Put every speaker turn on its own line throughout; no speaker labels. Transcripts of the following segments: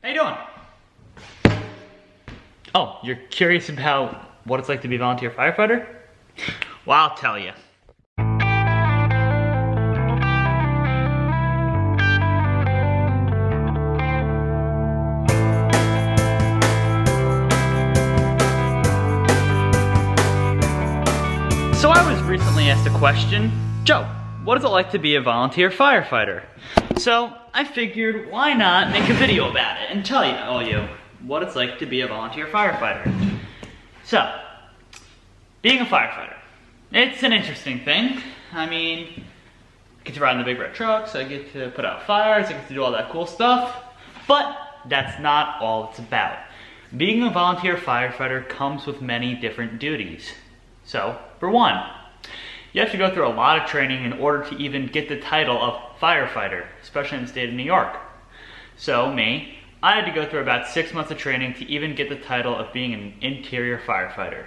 How you doing? Oh, you're curious about what it's like to be a volunteer firefighter? Well, I'll tell you. So I was recently asked a question, Joe, what is it like to be a volunteer firefighter? So I figured, why not make a video about it and tell you what it's like to be a volunteer firefighter. So, being a firefighter, it's an interesting thing. I mean, I get to ride in the big red trucks, I get to put out fires, I get to do all that cool stuff, but that's not all it's about. Being a volunteer firefighter comes with many different duties. So, for one, you have to go through a lot of training in order to even get the title of firefighter, especially in the state of New York. So me, I had to go through about 6 months of training to even get the title of being an interior firefighter.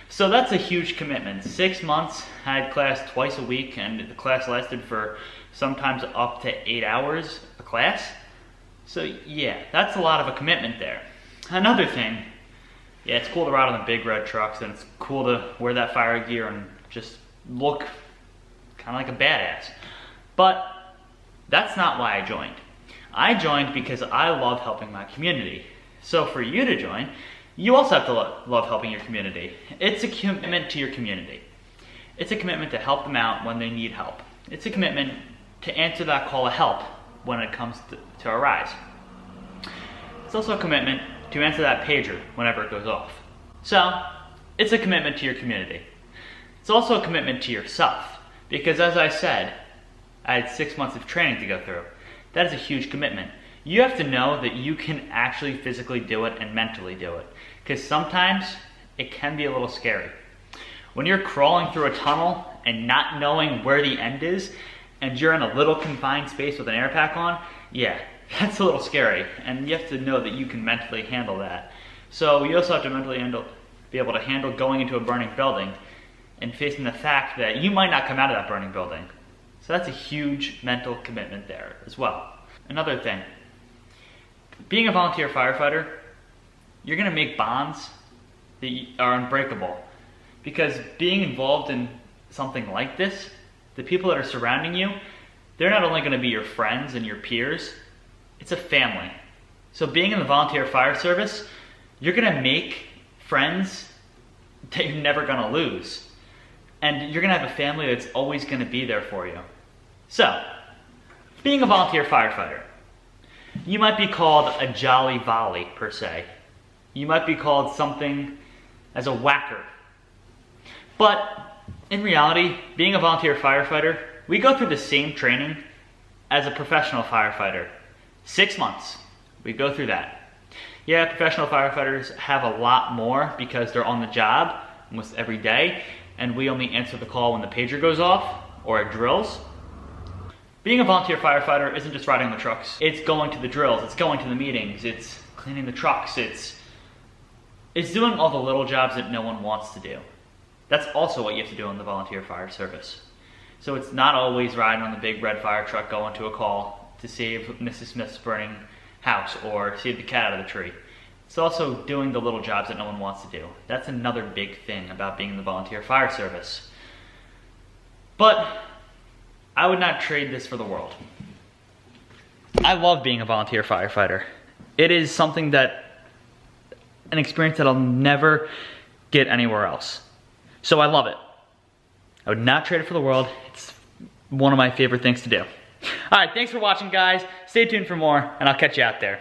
So that's a huge commitment. 6 months, I had class twice a week, and the class lasted for sometimes up to 8 hours a class. So yeah, that's a lot of a commitment there. Another thing, yeah, it's cool to ride on the big red trucks, and it's cool to wear that fire gear and just look kind of like a badass. But that's not why I joined. I joined because I love helping my community. So for you to join, you also have to love helping your community. It's a commitment to your community. It's a commitment to help them out when they need help. It's a commitment to answer that call of help when it comes to arise. It's also a commitment to answer that pager whenever it goes off. So, it's a commitment to your community. It's also a commitment to yourself, because as I said, I had 6 months of training to go through. That is a huge commitment. You have to know that you can actually physically do it and mentally do it, because sometimes it can be a little scary. When you're crawling through a tunnel and not knowing where the end is, and you're in a little confined space with an air pack on, yeah, that's a little scary, and you have to know that you can mentally handle that. So you also have to mentally be able to handle going into a burning building and facing the fact that you might not come out of that burning building. So that's a huge mental commitment there as well. Another thing, being a volunteer firefighter, you're gonna make bonds that are unbreakable, because being involved in something like this, the people that are surrounding you, they're not only gonna be your friends and your peers, it's a family. So being in the volunteer fire service, you're gonna make friends that you're never gonna lose. And you're gonna have a family that's always gonna be there for you. So, being a volunteer firefighter, you might be called a jolly volley per se. You might be called something as a whacker. But in reality, being a volunteer firefighter, we go through the same training as a professional firefighter. 6 months, we go through that. Yeah, professional firefighters have a lot more because they're on the job almost every day, and we only answer the call when the pager goes off or at drills. Being a volunteer firefighter isn't just riding the trucks. It's going to the drills, it's going to the meetings, it's cleaning the trucks, it's doing all the little jobs that no one wants to do. That's also what you have to do in the volunteer fire service. So it's not always riding on the big red fire truck going to a call to save Mrs. Smith's burning house or save the cat out of the tree. It's also doing the little jobs that no one wants to do. That's another big thing about being in the volunteer fire service. But I would not trade this for the world. I love being a volunteer firefighter. It is something an experience that I'll never get anywhere else. So I love it. I would not trade it for the world. It's one of my favorite things to do. All right, thanks for watching, guys. Stay tuned for more, and I'll catch you out there.